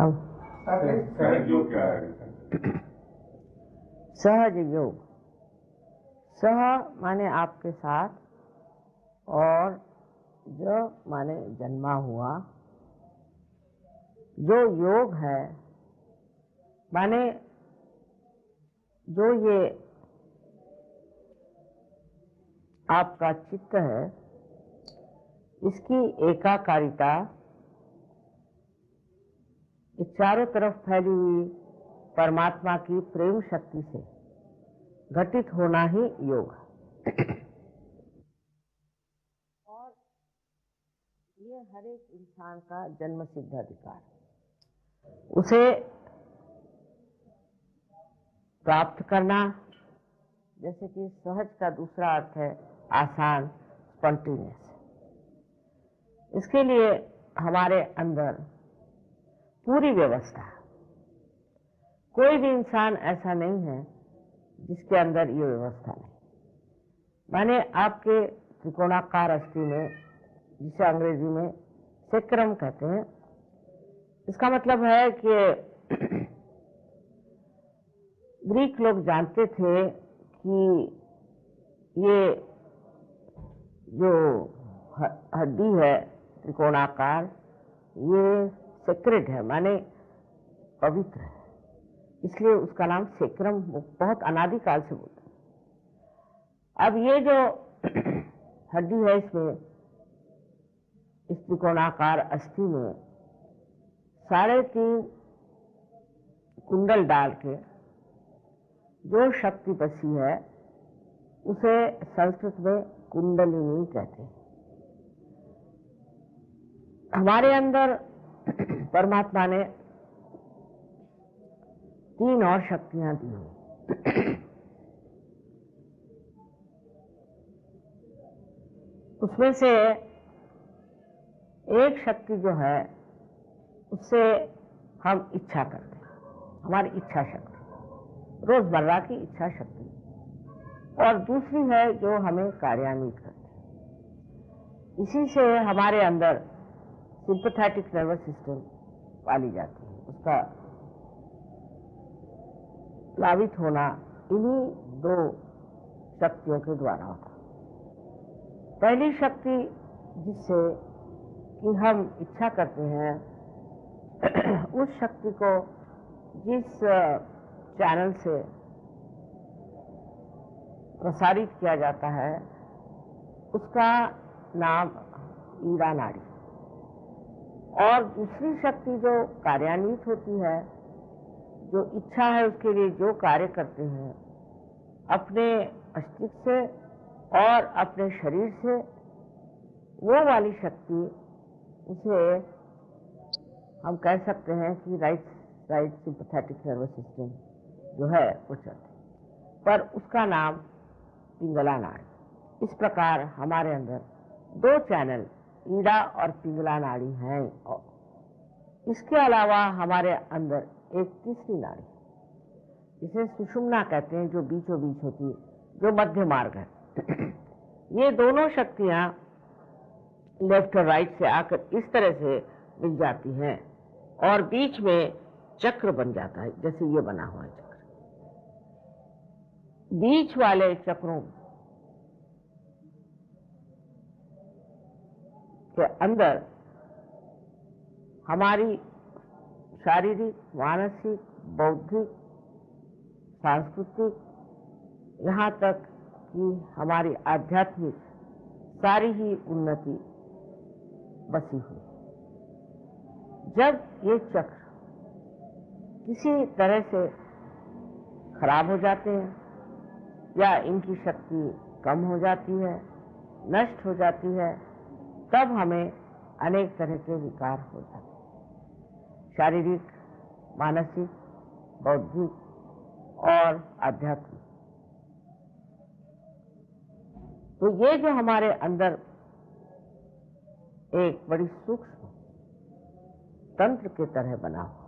अब सहज योग क्या है? सहज योग, सह माने आपके साथ, और ज माने जन्मा हुआ। जो योग है माने जो ये आपका चित्त है, इसकी एकाकारिता, इस चारों तरफ फैली हुई परमात्मा की प्रेम शक्ति से घटित होना ही योग है। और ये हर एक इंसान का जन्म सिद्ध अधिकार है। उसे प्राप्त करना, जैसे कि सहज का दूसरा अर्थ है आसान, स्पॉन्टेनियस। इसके लिए हमारे अंदर पूरी व्यवस्था, कोई भी इंसान ऐसा नहीं है जिसके अंदर ये व्यवस्था नहीं। माने आपके त्रिकोणाकार अस्थि में, जिसे अंग्रेजी में सेक्रम कहते हैं, इसका मतलब है कि ग्रीक लोग जानते थे कि ये जो हड्डी है त्रिकोणाकार, ये सेक्रेड है, माने पवित्र है, इसलिए उसका नाम सेक्रम बहुत अनादिकाल से बोलते हैं। अब ये जो हड्डी है, इसमें इस त्रिकोणाकार अस्थि में 3.5 कुंडल डाल के जो शक्ति बसी है, उसे संस्कृत में कुंडलिनी कहते हैं। हमारे अंदर परमात्मा ने 3 और शक्तियां दी हैं। उसमें से एक शक्ति जो है, उससे हम इच्छा करते हैं, हमारी इच्छा शक्ति, रोजमर्रा की इच्छा शक्ति, और दूसरी है जो हमें कार्यान्वित करती है। इसी से हमारे अंदर सिंपैथेटिक नर्वस सिस्टम पाली जाती है। उसका प्लावित होना इन्हीं 2 शक्तियों के द्वारा होता है। पहली शक्ति जिससे कि हम इच्छा करते हैं, उस शक्ति को जिस चैनल से प्रसारित किया जाता है, उसका नाम ईड़ा नाड़ी। और दूसरी शक्ति जो कार्यान्वित होती है, जो इच्छा है उसके लिए जो कार्य करते हैं, अपने अस्तित्व से और अपने शरीर से, वो वाली शक्ति, उसे हम कह सकते हैं कि right side sympathetic nervous system जो है वो चलती, पर उसका नाम पिंगला नाड़ी। इस प्रकार हमारे अंदर 2 चैनल, ईड़ा और पिंगला नाड़ी हैं। और इसके अलावा हमारे अंदर एक तीसरी नाड़ी, जिसे सुषुम्ना कहते हैं, जो बीचों बीच होती है, जो मध्य मार्ग है। ये दोनों शक्तियां लेफ्ट और राइट से आकर इस तरह से मिल जाती हैं और बीच में चक्र बन जाता है, जैसे ये बना हुआ है चक्र। बीच वाले चक्रों के अंदर हमारी शारीरिक, मानसिक, बौद्धिक, सांस्कृतिक, यहाँ तक कि हमारी आध्यात्मिक सारी ही उन्नति बसी हुई। जब ये चक्र किसी तरह से खराब हो जाते हैं या इनकी शक्ति कम हो जाती है, नष्ट हो जाती है, तब हमें अनेक तरह के विकार हो जाते हैं, शारीरिक, मानसिक, बौद्धिक और आध्यात्मिक। तो ये जो हमारे अंदर एक बड़ी सूक्ष्म तंत्र के तरह बना हुआ,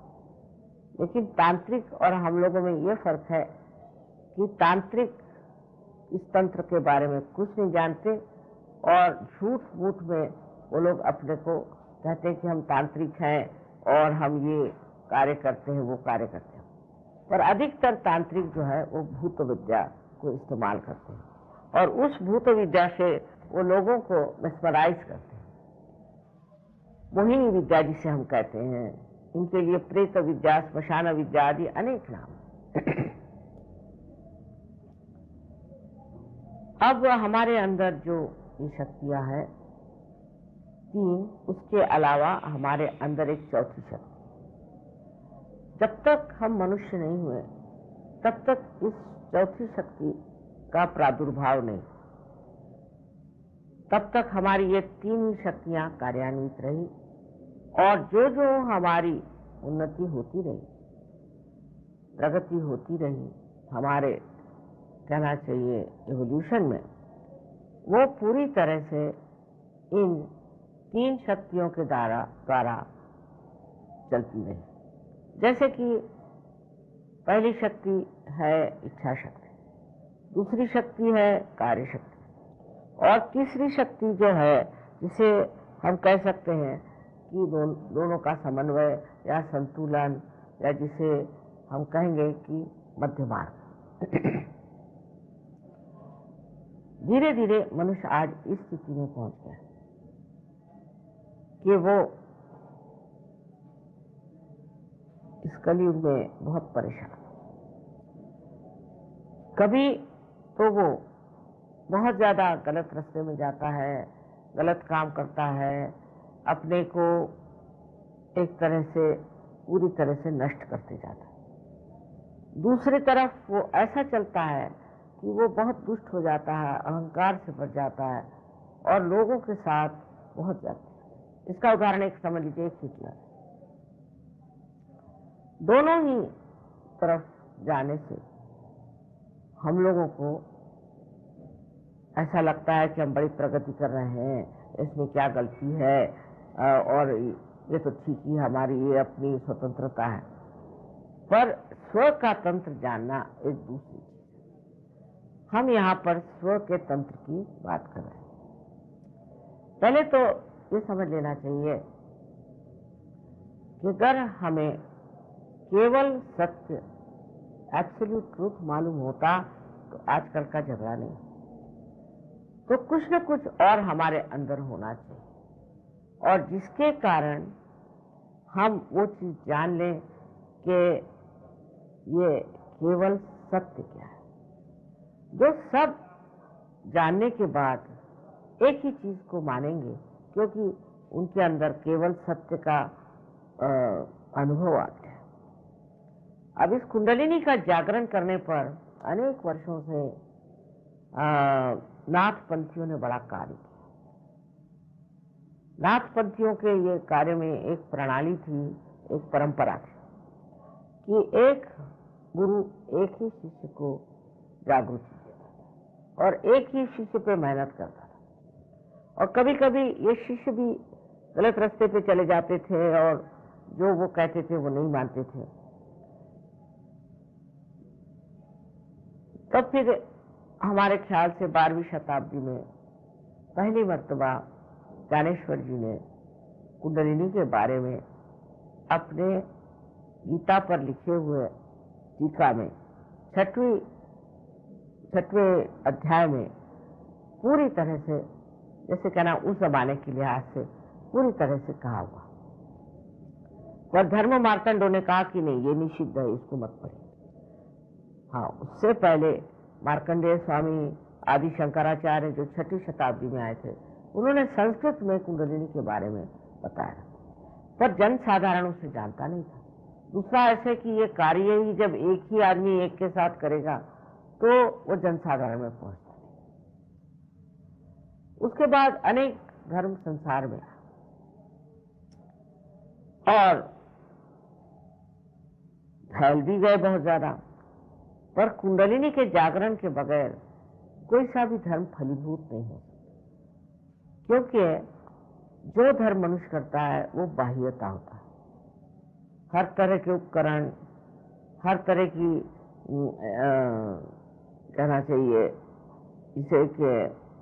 लेकिन तांत्रिक और हम लोगों में ये फर्क है कि तांत्रिक इस तंत्र के बारे में कुछ नहीं जानते, और झूठ मूठ में वो लोग अपने को कहते हैं कि हम तांत्रिक हैं और हम ये कार्य करते हैं वो कार्य करते हैं, पर अधिकतर तांत्रिक जो है वो भूत विद्या को इस्तेमाल करते हैं और उस भूत विद्या से वो लोगों को मेस्मराइज करते हैं। मोहिनी विद्या जिसे हम कहते हैं, इनके लिए प्रेत विद्या, श्मशान विद्या आदि अनेक नाम। अब हमारे अंदर जो ये शक्तियां हैं 3, उसके अलावा हमारे अंदर एक चौथी शक्ति। जब तक हम मनुष्य नहीं हुए तब तक इस चौथी शक्ति का प्रादुर्भाव नहीं, तब तक हमारी ये 3 ही शक्तियां कार्यान्वित रही और जो जो हमारी उन्नति होती रही, प्रगति होती रही, हमारे कहना चाहिए एवोल्यूशन में, वो पूरी तरह से इन 3 शक्तियों के द्वारा चलती रही। जैसे कि पहली शक्ति है इच्छा शक्ति, दूसरी शक्ति है कार्य शक्ति और तीसरी शक्ति जो है जिसे हम कह सकते हैं कि दोनों का समन्वय या संतुलन, या जिसे हम कहेंगे कि मध्य मार्ग। धीरे धीरे मनुष्य आज इस स्थिति में पहुंच गया कि वो इस कलयुग में बहुत परेशान। कभी तो वो बहुत ज्यादा गलत रास्ते में जाता है, गलत काम करता है, अपने को एक तरह से पूरी तरह से नष्ट करते जाता है। दूसरी तरफ वो ऐसा चलता है कि वो बहुत दुष्ट हो जाता है, अहंकार से भर जाता है और लोगों के साथ बहुत जाता है। इसका उदाहरण एक समझ लीजिए, हिटलर। दोनों ही तरफ जाने से हम लोगों को ऐसा लगता है कि हम बड़ी प्रगति कर रहे हैं, इसमें क्या गलती है और ये तो ठीक ही हमारी ये अपनी स्वतंत्रता है। पर स्व का तंत्र जानना एक दूसरी चीज। हम यहाँ पर स्व के तंत्र की बात कर रहे हैं। पहले तो ये समझ लेना चाहिए कि अगर हमें केवल सत्य, एब्सोल्यूट ट्रूथ मालूम होता तो आजकल का झगड़ा नहीं, तो कुछ न कुछ और हमारे अंदर होना चाहिए और जिसके कारण हम वो चीज जान लें कि ये केवल सत्य क्या है। जो सब जानने के बाद एक ही चीज को मानेंगे, क्योंकि उनके अंदर केवल सत्य का अनुभव आता है। अब इस कुंडलिनी का जागरण करने पर अनेक वर्षों से नाथपंथियों ने बड़ा कार्य किया। नाथपंथियों के ये कार्य में एक प्रणाली थी, एक परंपरा थी कि एक गुरु एक ही शिष्य को जागृति देता था और एक ही शिष्य पे मेहनत करता था। और कभी कभी ये शिष्य भी गलत रास्ते पे चले जाते थे और जो वो कहते थे वो नहीं मानते थे। तब फिर हमारे ख्याल से 12वीं शताब्दी में पहली मर्तबा ज्ञानेश्वर जी ने कुंडलिनी के बारे में अपने गीता पर लिखे हुए टीका में 6वें अध्याय में पूरी तरह से, जैसे कहना उस जमाने के लिहाज से पूरी तरह से कहा हुआ। पर धर्म मार्तंडों ने कहा कि नहीं, ये निषिद्ध है, इसको मत पढ़िए। हाँ, उससे पहले मार्कंडेय स्वामी आदि शंकराचार्य जो 6वीं शताब्दी में आए थे, उन्होंने संस्कृत में कुंडलिनी के बारे में बताया, पर जन साधारण उसे जानता नहीं था। दूसरा ऐसे कि ये कार्य ही जब एक ही आदमी एक के साथ करेगा तो वो जन साधारण में पहुंचता नहीं। उसके बाद अनेक धर्म संसार में और फैल भी गए बहुत ज्यादा, पर कुंडलिनी के जागरण के बगैर कोई सा भी धर्म फलीभूत नहीं हो सकता, क्योंकि जो धर्म मनुष्य करता है वो बाह्यता होता है। हर तरह के उपकरण, हर तरह की कहना चाहिए इसे कि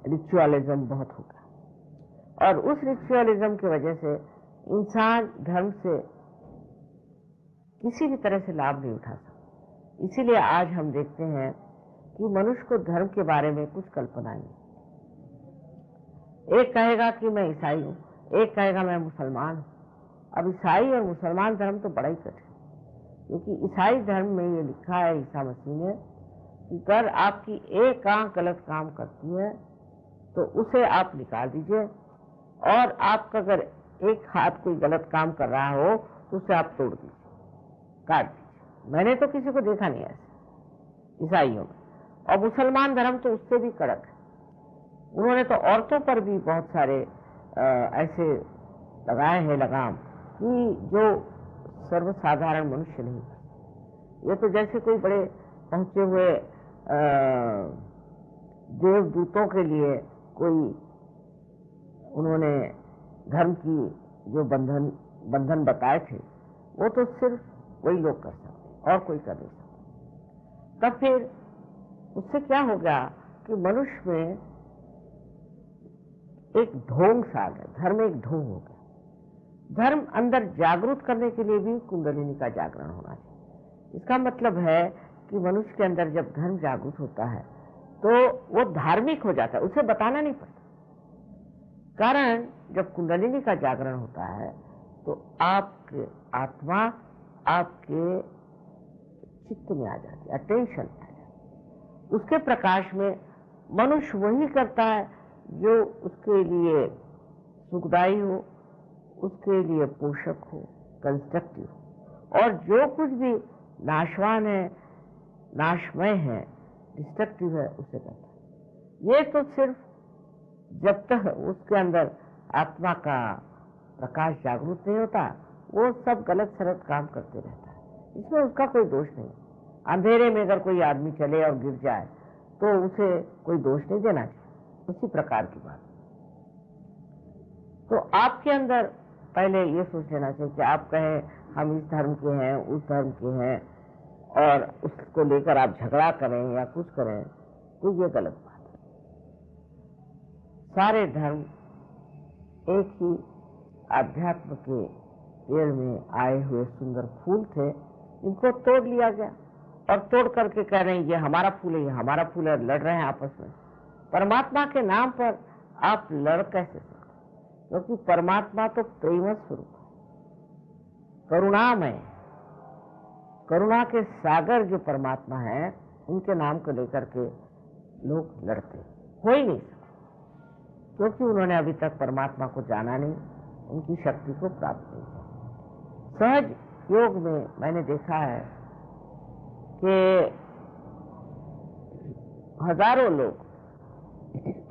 रिचुअलिज्म बहुत होगा और उस रिचुअलिज्म की वजह से इंसान धर्म से किसी भी तरह से लाभ नहीं उठा सकता। इसीलिए आज हम देखते हैं कि मनुष्य को धर्म के बारे में कुछ कल्पना नहीं। एक कहेगा कि मैं ईसाई हूँ, एक कहेगा मैं मुसलमान हूँ। अब ईसाई और मुसलमान धर्म तो बड़ा ही कठिन, क्योंकि ईसाई धर्म में ये लिखा है ईसा मसीह ने कि अगर आपकी एक आंख गलत काम करती है तो उसे आप निकाल दीजिए, और आपका अगर एक हाथ कोई गलत काम कर रहा हो तो उसे आप तोड़ दीजिए, काट दीजिए। मैंने तो किसी को देखा नहीं ऐसे ईसाइयों में। और मुसलमान धर्म तो उससे भी कड़क है। उन्होंने तो औरतों पर भी बहुत सारे ऐसे लगाए हैं लगाम कि जो सर्वसाधारण मनुष्य नहीं। ये तो जैसे कोई बड़े पहुंचे हुए देवदूतों के लिए कोई उन्होंने धर्म की जो बंधन बताए थे, वो तो सिर्फ वही लोग कर सकते और कोई कर नहीं सकता। तब फिर उससे क्या हो गया कि मनुष्य में एक ढोंग सा आ गया, धर्म एक ढोंग हो गया। धर्म अंदर जागरूक करने के लिए भी कुंडलिनी का जागरण होना चाहिए। इसका मतलब है कि मनुष्य के अंदर जब धर्म जागरूक होता है तो वो धार्मिक हो जाता है, उसे बताना नहीं पड़ता। कारण जब कुंडलिनी का जागरण होता है तो आपके आत्मा आपके चित्त में आ जाती है, अटेंशन में आ जाती है। उसके प्रकाश में मनुष्य वही करता है जो उसके लिए सुखदायी हो, उसके लिए पोषक हो, कंस्ट्रक्टिव हो। और जो कुछ भी नाशवान है, नाशमय है, डिस्ट्रक्टिव है, उसे करता है। ये तो सिर्फ जब तक उसके अंदर आत्मा का प्रकाश जागरूक नहीं होता, वो सब गलत सलत काम करते रहता है। इसमें उसका कोई दोष नहीं। अंधेरे में अगर कोई आदमी चले और गिर जाए तो उसे कोई दोष नहीं देना चाहिए। उसी प्रकार की बात। तो आपके अंदर पहले ये सोच लेना चाहिए कि आप कहें हम इस धर्म के हैं, उस धर्म के हैं, और उसको लेकर आप झगड़ा करें या कुछ करें, तो ये गलत बात है। सारे धर्म एक ही आध्यात्म के पेड़ में आए हुए सुंदर फूल थे, इनको तोड़ लिया गया और तोड़ करके कह रहे हैं ये हमारा फूल है, ये हमारा फूल है, लड़ रहे हैं आपस में। परमात्मा के नाम पर आप लड़ कैसे सकते? क्योंकि परमात्मा तो प्रेम स्वरूप है, करुणामय, करुणा के सागर जो परमात्मा है, उनके नाम को लेकर के लोग लड़ते हो ही नहीं सकते, क्योंकि उन्होंने अभी तक परमात्मा को जाना नहीं, उनकी शक्ति को प्राप्त नहीं किया। सहज योग में मैंने देखा है कि हजारों लोग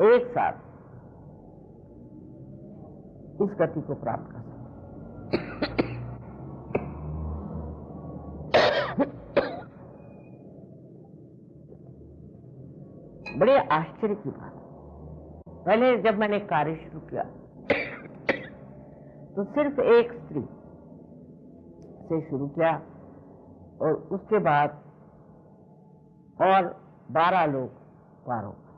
एक साथ इस गति को प्राप्त कर सकते। बड़े आश्चर्य की बात। पहले जब मैंने कार्य शुरू किया तो सिर्फ एक स्त्री से शुरू किया, और उसके बाद और 12 लोग पार हो गए।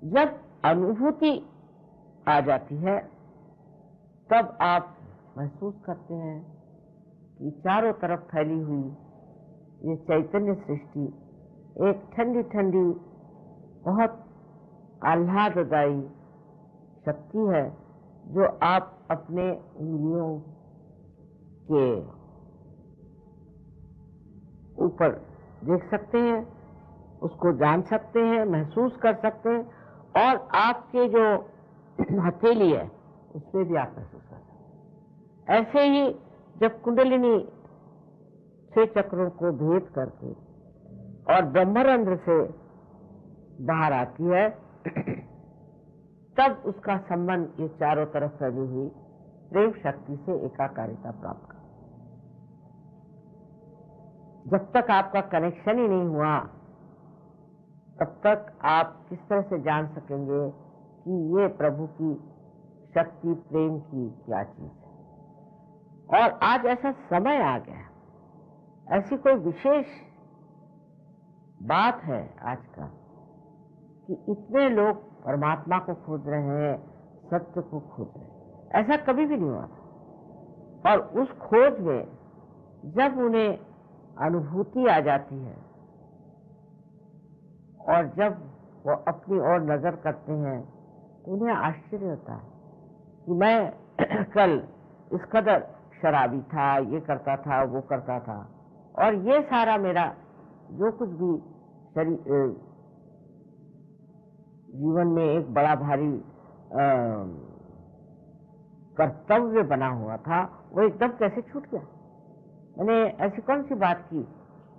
जब अनुभूति आ जाती है तब आप महसूस करते हैं कि चारों तरफ फैली हुई ये चैतन्य सृष्टि एक ठंडी ठंडी, बहुत आह्लाददायी शक्ति है, जो आप अपने उंगलियों के ऊपर देख सकते हैं, उसको जान सकते हैं, महसूस कर सकते हैं, और आपके जो हथेली है उसमें भी आप महसूस कर सकते हैं। ऐसे ही जब कुंडलिनी 6 चक्रों को भेद करके और ब्रह्मरंध्र से बाहर आती है, तब उसका संबंध ये चारों तरफ फैली हुई प्रेम शक्ति से एकाकारिता प्राप्त कर। जब तक आपका कनेक्शन ही नहीं हुआ, तब तक आप किस तरह से जान सकेंगे कि ये प्रभु की शक्ति, प्रेम की क्या चीज है। और आज ऐसा समय आ गया, ऐसी कोई विशेष बात है आज का कि इतने लोग परमात्मा को खोज रहे हैं, सत्य को खोज रहे हैं। ऐसा कभी भी नहीं हुआ था। और उस खोज में जब उन्हें अनुभूति आ जाती है और जब वो अपनी ओर नजर करते हैं तो उन्हें आश्चर्य होता है कि मैं कल इस कदर शराबी था, ये करता था, वो करता था, और ये सारा मेरा जो कुछ भी जीवन में एक बड़ा भारी कर्तव्य बना हुआ था, वो एकदम कैसे छूट गया। मैंने ऐसी कौन सी बात की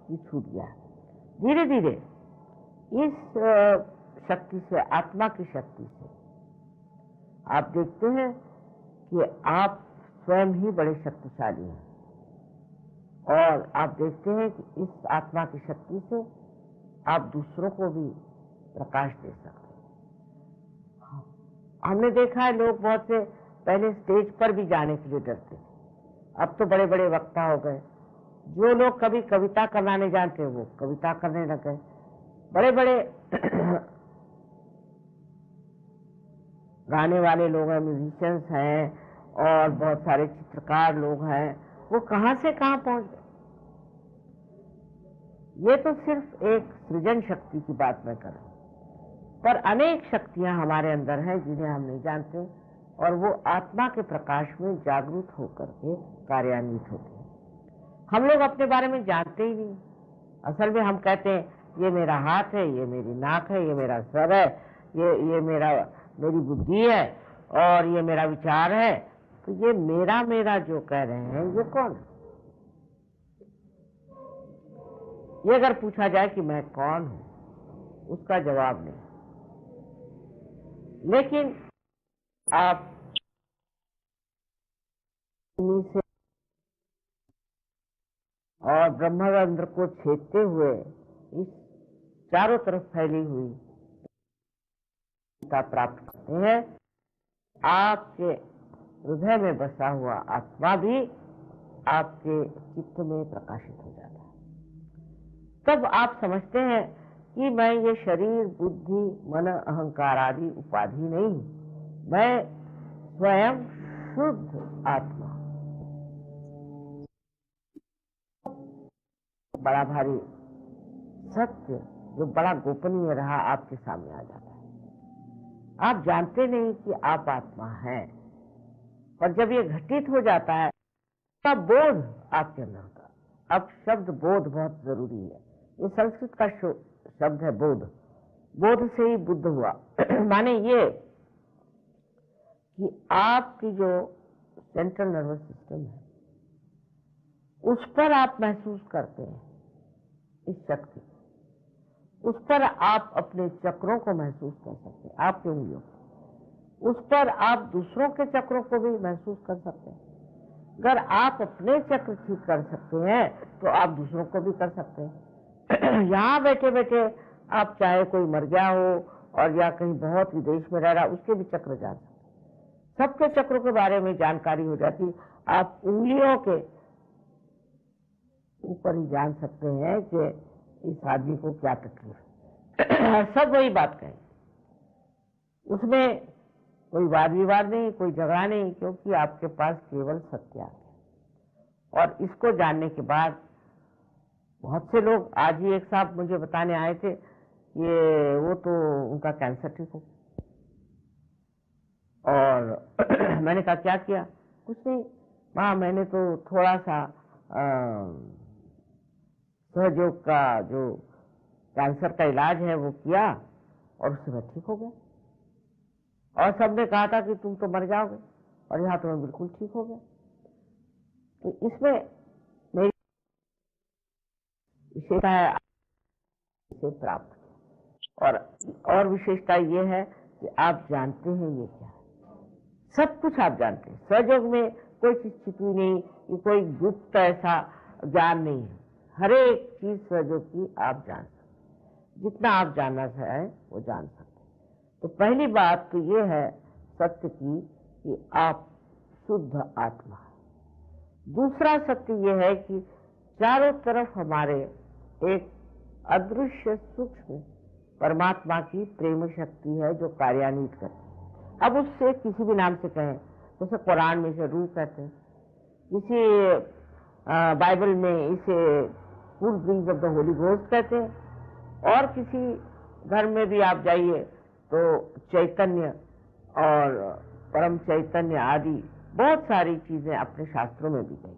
कि छूट गया। धीरे धीरे इस शक्ति से, आत्मा की शक्ति से आप देखते हैं कि आप स्वयं ही बड़े शक्तिशाली हैं, और आप देखते हैं कि इस आत्मा की शक्ति से आप दूसरों को भी प्रकाश दे सकते हैं। हमने देखा है लोग बहुत से पहले स्टेज पर भी जाने के लिए डरते थे, अब तो बड़े बड़े वक्ता हो गए। जो लोग कभी कविता करना नहीं जानते वो कविता करने लग गए। बड़े बड़े गाने वाले लोग हैं, म्यूजिशियंस हैं, और बहुत सारे चित्रकार लोग हैं, वो कहां से कहां पहुंच गए। ये तो सिर्फ एक सृजन शक्ति की बात मैं कर रहा हूं, पर अनेक शक्तियां हमारे अंदर हैं जिन्हें हम नहीं जानते, और वो आत्मा के प्रकाश में जागरूक होकर के कार्यान्वित होते हैं। हम लोग अपने बारे में जानते ही नहीं। असल में हम कहते हैं ये मेरा हाथ है, ये मेरी नाक है, ये मेरा सर है, ये मेरी बुद्धि है, और ये मेरा विचार है। तो ये मेरा जो कह रहे हैं ये कौन है? ये अगर पूछा जाए कि मैं कौन हूं, उसका जवाब नहीं। लेकिन आप से और ब्रह्मरंध्र को छेदते हुए इस चारों तरफ फैली हुई प्राप्त करते हैं। आपके हृदय में बसा हुआ आत्मा भी आपके चित्त में प्रकाशित हो जाता है। तब आप समझते हैं कि मैं ये शरीर, बुद्धि, मन, अहंकार आदि उपाधि नहीं हूं, मैं स्वयं शुद्ध आत्मा। बड़ा भारी सत्य जो बड़ा गोपनीय रहा आपके सामने आ जाता है। आप जानते नहीं कि आप आत्मा हैं, और जब ये घटित हो जाता है तब बोध आपके अंदर होता है। अब शब्द बोध बहुत जरूरी है। ये संस्कृत का शब्द है बोध। बोध से ही बुद्ध हुआ। माने ये कि आपकी जो सेंट्रल नर्वस सिस्टम है उस पर आप महसूस करते हैं इस शक्ति, उस पर आप अपने चक्रों को महसूस कर सकते हैं, आपके उंगलियों को। उस पर आप दूसरों के चक्रों को भी महसूस कर सकते हैं। अगर आप अपने चक्र ठीक कर सकते हैं तो आप दूसरों को भी कर सकते हैं। यहाँ बैठे बैठे आप चाहे कोई मर गया हो और या कहीं बहुत विदेश में रह रहा, उसके भी चक्र जान सकते हैं। सबके चक्रों के बारे में जानकारी हो जाती। आप उंगलियों के ऊपर ही जान सकते हैं कि इस आदमी को क्या तकलीफ है। सब वही बात कहें, उसमें कोई वाद विवाद नहीं, कोई झगड़ा नहीं, क्योंकि आपके पास केवल सत्य आ गया। और इसको जानने के बाद बहुत से लोग, आज ही एक साहब मुझे बताने आए थे, ये वो तो उनका कैंसर ठीक हो। और मैंने कहा क्या किया? कुछ नहीं, वहां मैंने तो थोड़ा सा सहयोग का जो कैंसर का इलाज है वो किया और उससे मैं ठीक हो गया। और सबने कहा था कि तुम तो मर जाओगे, और यहाँ तो मैं बिल्कुल ठीक हो गया। तो इसमें मेरी विशेषता है इसे प्राप्त, और विशेषता ये है कि आप जानते हैं ये क्या है। सब कुछ आप जानते हैं। सहयोग में कोई चीज छिपी नहीं, ये कोई गुप्त ऐसा ज्ञान नहीं है। हर एक चीज सहयोग की आप जान सकते हैं। जितना आप जानना चाहें वो जान सकते हैं। तो पहली बात तो ये है सत्य की कि आप शुद्ध आत्मा है। दूसरा सत्य ये है कि चारों तरफ हमारे एक अदृश्य सूक्ष्म परमात्मा की प्रेम शक्ति है जो कार्यान्वित करती है। अब उससे किसी भी नाम से कहें, जैसे कुरान में इसे रूह कहते हैं, किसी बाइबल में इसे full breeze of the Holy Ghost कहते हैं, और किसी धर्म में भी आप जाइए तो चैतन्य और परम चैतन्य आदि बहुत सारी चीजें अपने शास्त्रों में भी गई।